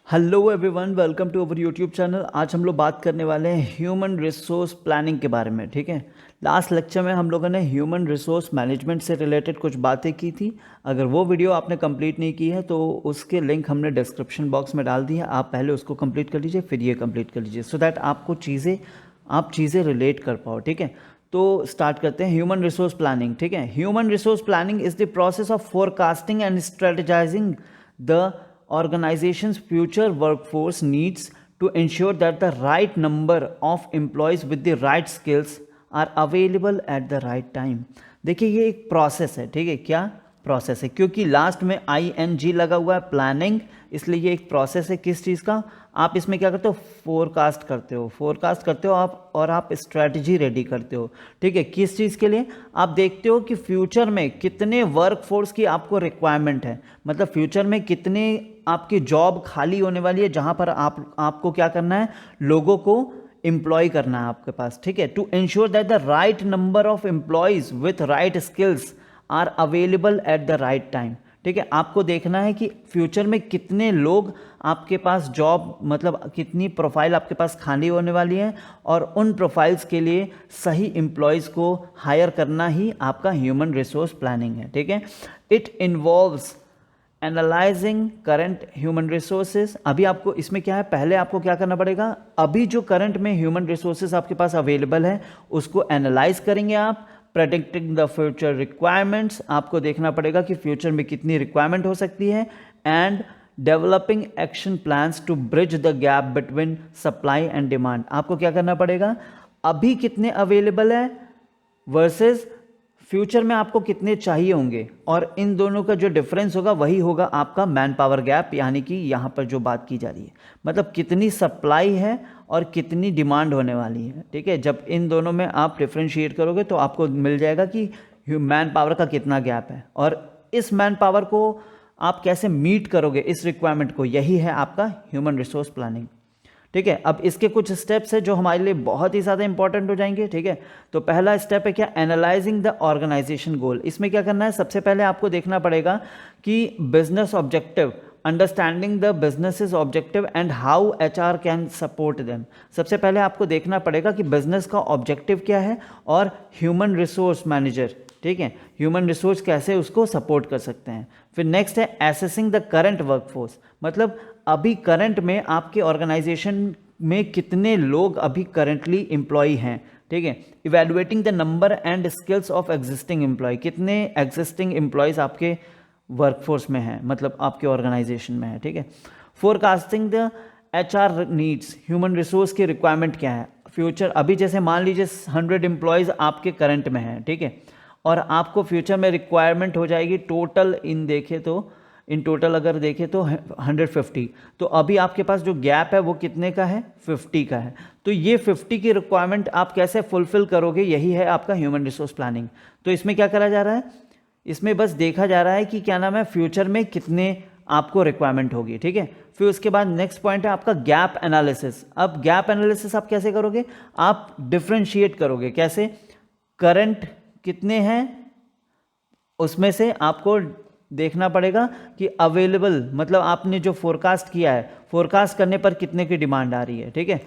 Hello everyone, welcome to our YouTube channel. आज हम लोग बात करने वाले हैं ह्यूमन रिसोर्स प्लानिंग के बारे में। ठीक है, लास्ट लेक्चर में हम लोगों ने ह्यूमन रिसोर्स मैनेजमेंट से रिलेटेड कुछ बातें की थी। अगर वो वीडियो आपने कंप्लीट नहीं की है तो उसके लिंक हमने डिस्क्रिप्शन बॉक्स में डाल दी है। आप पहले उसको कंप्लीट कर लीजिए, फिर ये कंप्लीट कर लीजिए, सो दैट आपको आप चीज़ें रिलेट कर पाओ। ठीक है, तो स्टार्ट करते हैं ह्यूमन रिसोर्स प्लानिंग। ठीक है, human resource planning is the process of forecasting and strategising the organization's future workforce needs to ensure that the right number of employees with the right skills are available at the right time। देखिए, ये एक process है। ठीक है, क्या process है? क्योंकि last में ING लगा हुआ है, प्लानिंग, इसलिए ये एक प्रोसेस है। किस चीज़ का? आप इसमें क्या करते हो? फोरकास्ट करते हो आप, और आप स्ट्रैटेजी रेडी करते हो। ठीक है, किस चीज़ के लिए? आप देखते हो कि फ्यूचर में कितने वर्कफोर्स की आपको रिक्वायरमेंट है, मतलब फ्यूचर में कितने आपकी जॉब खाली होने वाली है, जहाँ पर आपको क्या करना है? लोगों को एम्प्लॉय करना है आपके पास। ठीक है, to ensure that the right number of employees with right skills are available at the right time. ठीक है, आपको देखना है कि फ्यूचर में कितने लोग आपके पास जॉब, मतलब कितनी प्रोफाइल आपके पास खाली होने वाली है, और उन प्रोफाइल्स के लिए सही एम्प्लॉयज़ को हायर करना ही आपका ह्यूमन रिसोर्स प्लानिंग है। ठीक है, it involves analysing current human resources. अभी आपको इसमें क्या है, पहले आपको क्या करना पड़ेगा? अभी जो करंट में ह्यूमन रिसोर्सेज आपके पास अवेलेबल है उसको एनालाइज करेंगे आप। प्रेडिक्टिंग द फ्यूचर रिक्वायरमेंट्स, आपको देखना पड़ेगा कि फ्यूचर में कितनी रिक्वायरमेंट हो सकती है। And developing action plans to bridge the gap between supply and demand. आपको क्या करना पड़ेगा? अभी कितने अवेलेबल है वर्सेस फ्यूचर में आपको कितने चाहिए होंगे, और इन दोनों का जो डिफरेंस होगा वही होगा आपका मैन पावर गैप, यानी कि यहाँ पर जो बात की जा रही है, मतलब कितनी सप्लाई है और कितनी डिमांड होने वाली है। ठीक है, जब इन दोनों में आप डिफ्रेंशिएट करोगे तो आपको मिल जाएगा कि मैन पावर का कितना गैप है, और इस मैन पावर को आप कैसे मीट करोगे, इस रिक्वायरमेंट को। यही है आपका ह्यूमन रिसोर्स प्लानिंग। ठीक है, अब इसके कुछ स्टेप्स है जो हमारे लिए बहुत ही ज़्यादा इंपॉर्टेंट हो जाएंगे। ठीक है, तो पहला स्टेप है क्या? एनालाइजिंग द ऑर्गेनाइजेशन गोल। इसमें क्या करना है? सबसे पहले आपको देखना पड़ेगा कि business objective, understanding the business objective and how HR can support them. सबसे पहले आपको देखना पड़ेगा कि बिजनेस का ऑब्जेक्टिव क्या है और ह्यूमन रिसोर्स मैनेजर, ठीक है, ह्यूमन रिसोर्स कैसे उसको सपोर्ट कर सकते हैं। फिर नेक्स्ट है एसेसिंग द करंट वर्कफोर्स, मतलब अभी करंट में आपके ऑर्गेनाइजेशन में कितने लोग अभी करंटली एम्प्लॉय हैं। ठीक है, evaluating the number and skills of existing employee, कितने एग्जिस्टिंग एम्प्लॉयज़ आपके वर्कफोर्स में है, मतलब आपके ऑर्गेनाइजेशन में है। ठीक है, forecasting the HR needs, human resource की रिक्वायरमेंट क्या है फ्यूचर। अभी जैसे मान लीजिए 100 एम्प्लॉयज़ आपके करंट में हैं, ठीक है, और आपको फ्यूचर में रिक्वायरमेंट हो जाएगी टोटल इन टोटल अगर देखें तो 150। तो अभी आपके पास जो गैप है वो कितने का है? 50 का है। तो ये 50 की रिक्वायरमेंट आप कैसे फुलफिल करोगे, यही है आपका ह्यूमन रिसोर्स प्लानिंग। तो इसमें क्या करा जा रहा है? इसमें बस देखा जा रहा है कि क्या नाम है, फ्यूचर में कितने आपको रिक्वायरमेंट होगी। ठीक है, फिर उसके बाद नेक्स्ट पॉइंट है आपका गैप एनालिसिस। अब गैप एनालिसिस आप कैसे करोगे? आप डिफ्रेंशिएट करोगे। कैसे? करंट कितने हैं उसमें से आपको देखना पड़ेगा कि अवेलेबल, मतलब आपने जो फोरकास्ट किया है, फोरकास्ट करने पर कितने की डिमांड आ रही है। ठीक है,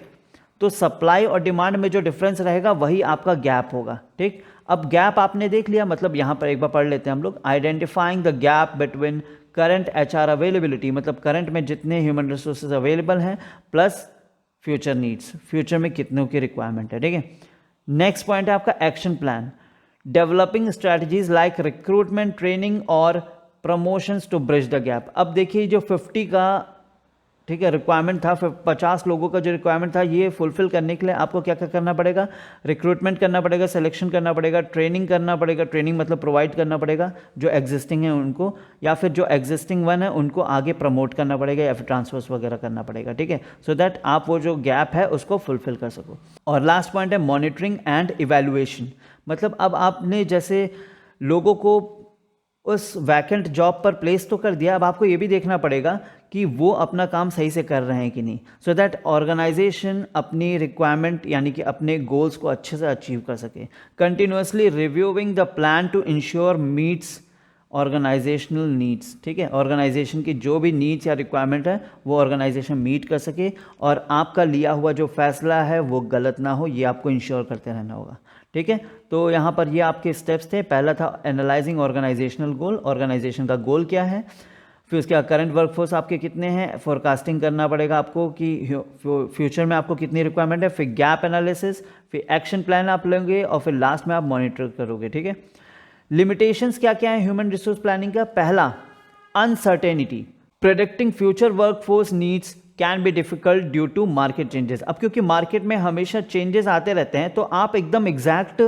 तो सप्लाई और डिमांड में जो डिफरेंस रहेगा वही आपका गैप होगा। ठीक, अब गैप आपने देख लिया, मतलब यहां पर एक बार पढ़ लेते हैं हम लोग। Identifying the gap between current HR availability, मतलब करंट में जितने ह्यूमन रिसोर्सेज अवेलेबल हैं प्लस फ्यूचर नीड्स, फ्यूचर में कितनों की रिक्वायरमेंट है। ठीक है, नेक्स्ट पॉइंट है आपका action plan. Developing strategies like recruitment, training और promotions to bridge the gap. अब देखिए, जो 50 का, ठीक है, रिक्वायरमेंट था, 50 लोगों का जो रिक्वायरमेंट था, ये फुलफिल करने के लिए आपको क्या क्या करना पड़ेगा? रिक्रूटमेंट करना पड़ेगा, सिलेक्शन करना पड़ेगा, ट्रेनिंग करना पड़ेगा, ट्रेनिंग मतलब प्रोवाइड करना पड़ेगा जो एग्जिस्टिंग है उनको, या फिर जो एग्जिस्टिंग वन है उनको आगे प्रमोट करना पड़ेगा, या फिर ट्रांसफर्स वगैरह करना पड़ेगा। ठीक है, सो दैट आप वो जो गैप है उसको फुलफिल कर सको। और लास्ट पॉइंट है मॉनिटरिंग एंड इवेल्युएशन, मतलब अब आपने जैसे लोगों को उस वैकेंट जॉब पर प्लेस तो कर दिया, अब आपको ये भी देखना पड़ेगा कि वो अपना काम सही से कर रहे हैं कि नहीं, सो दैट ऑर्गेनाइजेशन अपनी रिक्वायरमेंट यानी कि अपने गोल्स को अच्छे से अचीव कर सके। Continuously reviewing the plan to ensure meets organisational needs, ठीक है, ऑर्गेनाइजेशन की जो भी नीड्स या रिक्वायरमेंट है वो ऑर्गेनाइजेशन मीट कर सके और आपका लिया हुआ जो फैसला है वो गलत ना हो, ये आपको इंश्योर करते रहना होगा, ठीक है। तो यहाँ पर ये आपके स्टेप्स थे। पहला था एनालाइजिंग ऑर्गेनाइजेशनल गोल, ऑर्गेनाइजेशन का गोल क्या है। फिर उसके बाद करंट वर्कफोर्स आपके कितने हैं, फोरकास्टिंग करना पड़ेगा आपको कि फ्यूचर में आपको कितनी रिक्वायरमेंट है। फिर गैप एनालिसिस, फिर एक्शन प्लान आप लेंगे और फिर लास्ट में आप मॉनिटर करोगे, ठीक है। लिमिटेशंस क्या क्या है ह्यूमन रिसोर्स प्लानिंग का। पहला, uncertainty, predicting future workforce needs can be difficult due to market changes. अब क्योंकि मार्केट में हमेशा चेंजेस आते रहते हैं तो आप एकदम एग्जैक्ट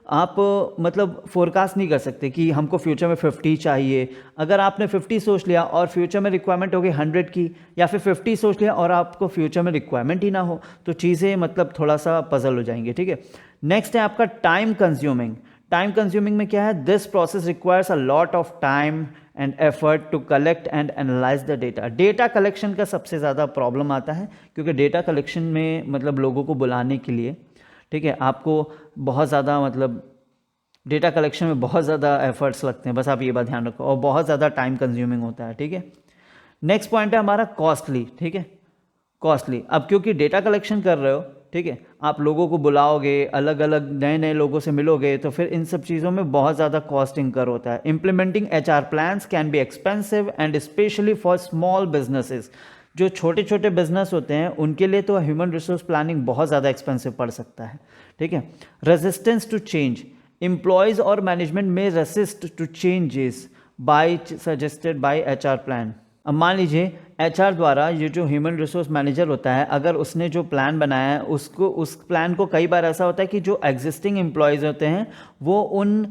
आप मतलब फोरकास्ट नहीं कर सकते कि हमको फ्यूचर में 50 चाहिए। अगर आपने 50 सोच लिया और फ्यूचर में रिक्वायरमेंट हो गई 100 की, या फिर 50 सोच लिया और आपको फ्यूचर में रिक्वायरमेंट ही ना हो, तो चीज़ें मतलब थोड़ा सा पजल हो जाएंगी, ठीक है। नेक्स्ट है आपका टाइम कंज्यूमिंग। टाइम कंज्यूमिंग में क्या है, this process requires a lot of time and effort to collect and analyse the data. Data collection का सबसे ज़्यादा प्रॉब्लम आता है क्योंकि डेटा कलेक्शन में मतलब लोगों को बुलाने के लिए, ठीक है, आपको बहुत ज़्यादा मतलब डेटा कलेक्शन में बहुत ज़्यादा एफर्ट्स लगते हैं, बस आप ये बात ध्यान रखो, और बहुत ज़्यादा टाइम कंज्यूमिंग होता है, ठीक है। नेक्स्ट पॉइंट है हमारा कॉस्टली, ठीक है, कॉस्टली। अब क्योंकि डेटा कलेक्शन कर रहे हो, ठीक है, आप लोगों को बुलाओगे, अलग अलग नए नए लोगों से मिलोगे, तो फिर इन सब चीज़ों में बहुत ज़्यादा कॉस्ट इंकर होता है। Implementing HR plans can be expensive and specially for small businesses. जो छोटे छोटे बिजनेस होते हैं उनके लिए तो ह्यूमन रिसोर्स प्लानिंग बहुत ज़्यादा एक्सपेंसिव पड़ सकता है, ठीक है। रेजिस्टेंस टू चेंज, एम्प्लॉयज़ और मैनेजमेंट में resist to changes by suggested by HR plan. अब मान लीजिए HR द्वारा ये जो ह्यूमन रिसोर्स मैनेजर होता है, अगर उसने जो प्लान बनाया है उसको, उस प्लान को कई बार ऐसा होता है कि जो एग्जिस्टिंग एम्प्लॉयज़ होते हैं वो उन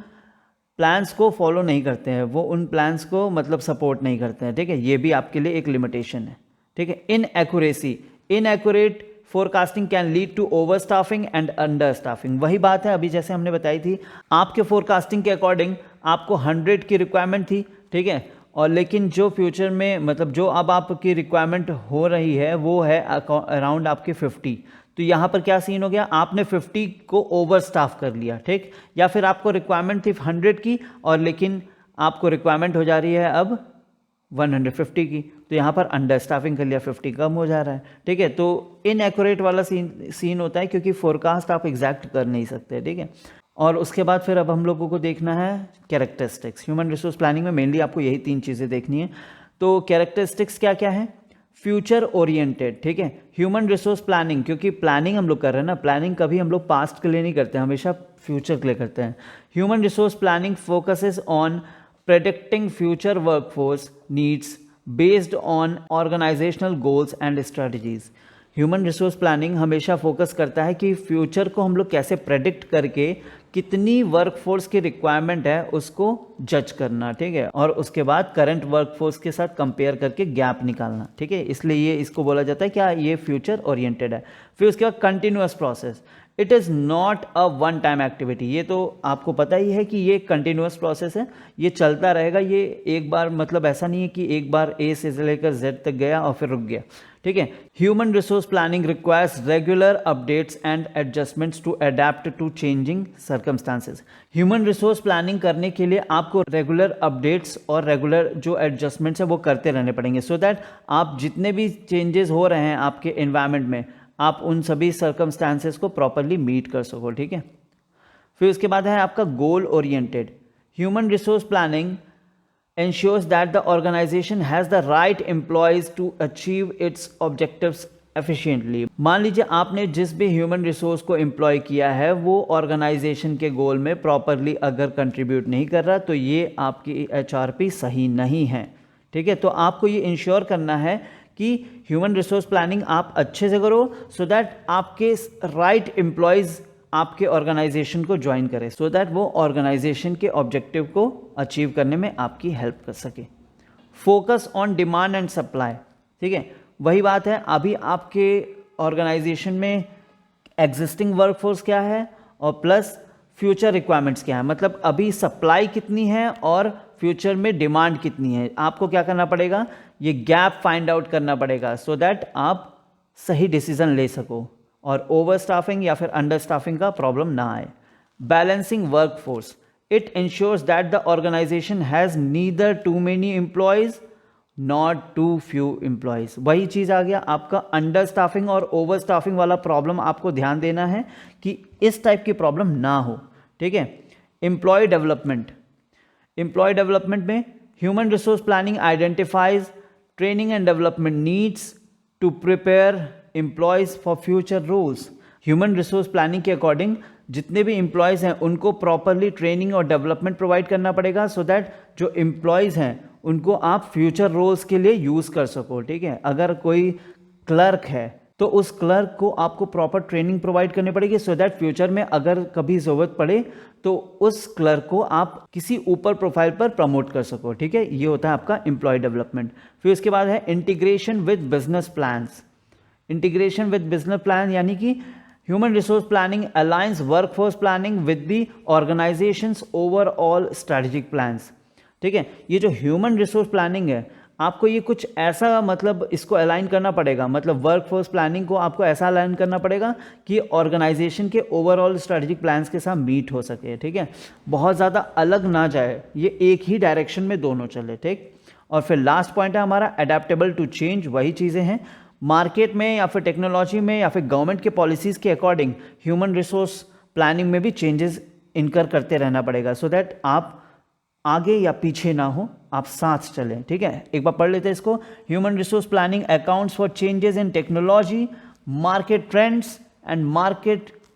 प्लान्स को फॉलो नहीं करते हैं, वो उन प्लान्स को मतलब सपोर्ट नहीं करते हैं, ठीक है। ये भी आपके लिए एक लिमिटेशन है, ठीक है। Inaccuracy, inaccurate forecasting can lead to over staffing and under staffing. वही बात है अभी जैसे हमने बताई थी, आपके फोरकास्टिंग के अकॉर्डिंग आपको 100 की रिक्वायरमेंट थी, ठीक है, और लेकिन जो फ्यूचर में मतलब जो अब आपकी रिक्वायरमेंट हो रही है वो है अराउंड आपके 50। तो यहाँ पर क्या सीन हो गया, आपने 50 को ओवर स्टाफ कर लिया, ठीक। या फिर आपको रिक्वायरमेंट थी 100 की और लेकिन आपको रिक्वायरमेंट हो जा रही है अब 150 की, तो यहाँ पर अंडर स्टाफिंग कर लिया, 50 कम हो जा रहा है, ठीक है। तो इनएक्यूरेट वाला सीन होता है क्योंकि फोरकास्ट आप एग्जैक्ट कर नहीं सकते, ठीक है। और उसके बाद फिर अब हम लोगों को देखना है कैरेक्टरिस्टिक्स। ह्यूमन रिसोर्स प्लानिंग में मेनली आपको यही 3 चीज़ें देखनी है। तो कैरेक्टरिस्टिक्स क्या क्या है, फ्यूचर ओरिएंटेड, ठीक है। ह्यूमन रिसोर्स प्लानिंग, क्योंकि प्लानिंग हम लोग कर रहे हैं ना, प्लानिंग कभी हम लोग पास्ट के लिए नहीं करते, हमेशा फ्यूचर के लिए करते हैं। Human resource planning focuses on predicting future workforce needs based on organizational goals and strategies। Human resource planning हमेशा फोकस करता है कि फ्यूचर को हम लोग कैसे प्रेडिक्ट करके कितनी वर्कफोर्स की रिक्वायरमेंट है उसको जज करना, ठीक है, और उसके बाद करंट वर्कफोर्स के साथ कंपेयर करके गैप निकालना, ठीक है। इसलिए ये इसको बोला जाता है क्या, ये फ्यूचर ओरिएंटेड है। फिर उसके बाद continuous process, it is not a one time activity. ये तो आपको पता ही है कि ये कंटिन्यूअस प्रोसेस है, ये चलता रहेगा, ये एक बार मतलब ऐसा नहीं है कि एक बार ए से लेकर जेड तक गया और फिर रुक गया, ठीक है। Human resource planning requires regular updates and adjustments to adapt to changing circumstances. Human resource planning करने के लिए आपको रेगुलर अपडेट्स और रेगुलर जो एडजस्टमेंट्स है वो करते रहने पड़ेंगे, सो दैट आप जितने भी चेंजेस हो रहे हैं आपके एनवायरनमेंट में आप उन सभी सर्कमस्टांसेस को प्रॉपरली मीट कर सको, ठीक है। फिर उसके बाद है आपका goal oriented. Human resource planning ensures that the organization has the right employees to achieve its objectives efficiently। मान लीजिए आपने जिस भी ह्यूमन रिसोर्स को एम्प्लॉय किया है वो ऑर्गेनाइजेशन के गोल में प्रॉपरली अगर कंट्रीब्यूट नहीं कर रहा तो ये आपकी HRP सही नहीं है, ठीक है। तो आपको ये इंश्योर करना है कि ह्यूमन रिसोर्स प्लानिंग आप अच्छे से करो सो दैट आपके राइट एम्प्लॉयज़ आपके ऑर्गेनाइजेशन को ज्वाइन करें, सो दैट वो ऑर्गेनाइजेशन के ऑब्जेक्टिव को अचीव करने में आपकी हेल्प कर सके। Focus on demand and supply, ठीक है, वही बात है, अभी आपके ऑर्गेनाइजेशन में एग्जिस्टिंग वर्कफोर्स क्या है और प्लस फ्यूचर रिक्वायरमेंट्स क्या है, मतलब अभी सप्लाई कितनी है और फ्यूचर में डिमांड कितनी है। आपको क्या करना पड़ेगा, ये गैप फाइंड आउट करना पड़ेगा सो दैट आप सही डिसीजन ले सको और ओवर स्टाफिंग या फिर अंडर स्टाफिंग का प्रॉब्लम ना आए। Balancing workforce, it ensures that the organisation has neither too many employees not too few employees. वही चीज़ आ गया आपका अंडर स्टाफिंग और ओवर स्टाफिंग वाला प्रॉब्लम आपको ध्यान देना है कि इस टाइप की प्रॉब्लम ना हो, ठीक है। एम्प्लॉय डेवलपमेंट, एम्प्लॉय डेवलपमेंट में human resource planning identifies training and development needs to prepare employees for future roles. Human resource planning के अकॉर्डिंग जितने भी एम्प्लॉयज़ हैं उनको प्रॉपरली ट्रेनिंग और डेवलपमेंट प्रोवाइड करना पड़ेगा, सो दैट जो एम्प्लॉयज़ हैं उनको आप फ्यूचर रोल्स के लिए यूज़ कर सको, ठीक है। अगर कोई क्लर्क है तो उस क्लर्क को आपको प्रॉपर ट्रेनिंग प्रोवाइड करनी पड़ेगी, सो दैट फ्यूचर में अगर कभी ज़रूरत पड़े तो उस क्लर्क को आप किसी ऊपर प्रोफाइल पर प्रमोट कर सको, ठीक है। ये होता है आपका एम्प्लॉय डेवलपमेंट। फिर उसके बाद है integration with business plans. Integration with business plan यानी कि human resource planning aligns workforce planning with the organisation's overall strategic plans, ठीक है। ये जो ह्यूमन रिसोर्स प्लानिंग है आपको ये कुछ ऐसा मतलब इसको अलाइन करना पड़ेगा, मतलब वर्कफोर्स प्लानिंग को आपको ऐसा अलाइन करना पड़ेगा कि ऑर्गेनाइजेशन के ओवरऑल स्ट्रैटेजिक प्लान्स के साथ मीट हो सके, ठीक है। बहुत ज़्यादा अलग ना जाए, ये एक ही डायरेक्शन में दोनों चले, ठीक। और फिर लास्ट पॉइंट है हमारा अडेप्टेबल टू चेंज। वही चीज़ें हैं मार्केट में या फिर टेक्नोलॉजी में या फिर गवर्नमेंट के पॉलिसीज़ के अकॉर्डिंग ह्यूमन रिसोर्स प्लानिंग में भी चेंजेस इनकर करते रहना पड़ेगा, सो दैट आप आगे या पीछे ना हो, आप साथ चलें, ठीक है। एक बार पढ़ लेते हैं इसको। Human resource planning accounts for changes in technology, market trends and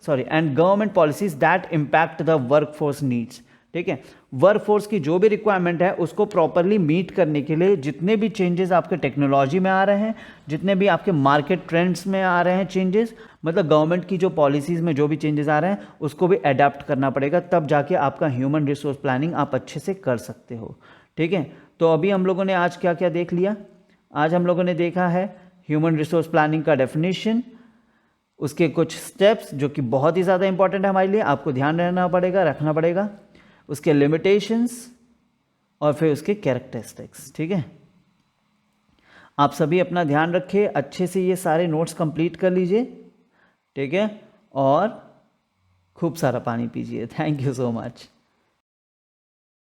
and government policies that impact the workforce needs, ठीक है। वर्कफोर्स की जो भी रिक्वायरमेंट है उसको प्रॉपरली मीट करने के लिए जितने भी चेंजेस आपके टेक्नोलॉजी में आ रहे हैं, जितने भी आपके मार्केट ट्रेंड्स में आ रहे हैं चेंजेस, मतलब गवर्नमेंट की जो पॉलिसीज़ में जो भी चेंजेस आ रहे हैं उसको भी अडेप्ट करना पड़ेगा, तब जाके आपका ह्यूमन रिसोर्स प्लानिंग आप अच्छे से कर सकते हो, ठीक है। तो अभी हम लोगों ने आज क्या क्या देख लिया। आज हम लोगों ने देखा है ह्यूमन रिसोर्स प्लानिंग का डेफिनेशन, उसके कुछ स्टेप्स जो कि बहुत ही ज़्यादा इंपॉर्टेंट है हमारे लिए, आपको ध्यान रखना पड़ेगा, उसके लिमिटेशंस और फिर उसके कैरेक्टरिस्टिक्स, ठीक है। आप सभी अपना ध्यान रखें, अच्छे से ये सारे नोट्स कंप्लीट कर लीजिए, ठीक है, और खूब सारा पानी पीजिए। Thank you so much.